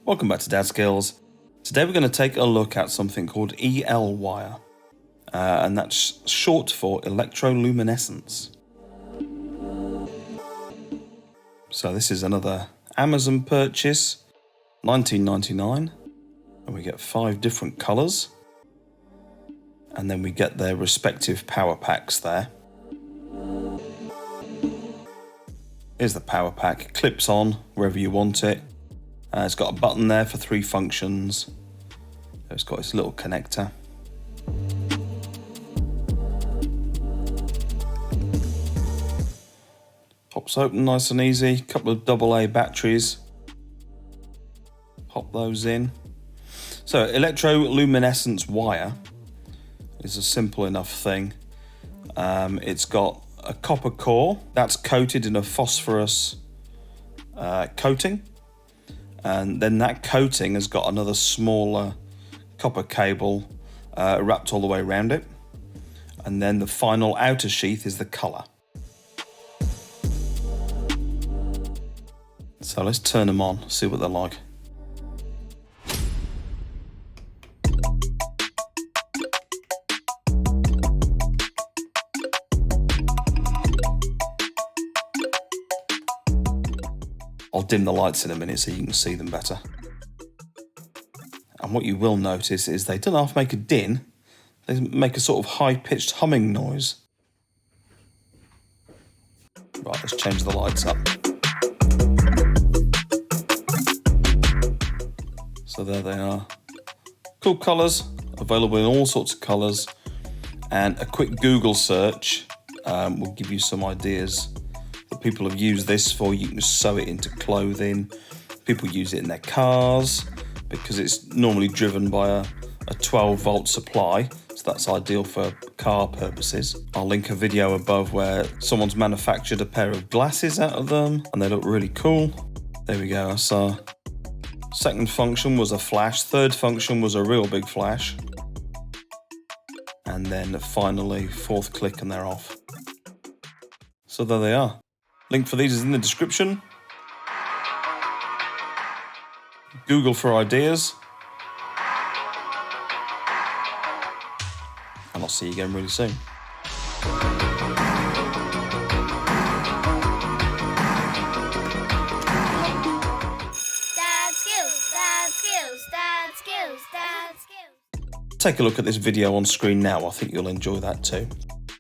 Welcome back to Dadskillz. Today we're going to take a look at something called EL wire, and that's short for electroluminescence. So this is another Amazon purchase, $19.99, and we get 5 different colours, and then we get their respective power packs there. Here's the power pack, clips on wherever you want it. It's got a button there for 3 functions. It's got its little connector. Pops open nice and easy. Couple of AA batteries. Pop those in. So electroluminescence wire is a simple enough thing. It's got a copper core that's coated in a phosphorus coating, and then that coating has got another smaller copper cable wrapped all the way around it, and then the final outer sheath is the colour. So let's turn them on, see what they're like. I'll dim the lights in a minute so you can see them better. And what you will notice is they don't half make a din, they make a sort of high-pitched humming noise. Right, let's change the lights up. So there they are. Cool colours, available in all sorts of colours, and a quick Google search will give you some ideas. People have used this for. You can sew it into clothing. People use it in their cars because it's normally driven by a 12-volt supply, so that's ideal for car purposes. I'll link a video above where someone's manufactured a pair of glasses out of them and they look really cool. There we go. So second function was a flash, third function was a real big flash, and then finally fourth click and they're off. So there they are. Link for these is in the description. Google for ideas. And I'll see you again really soon. Take a look at this video on screen now. I think you'll enjoy that too.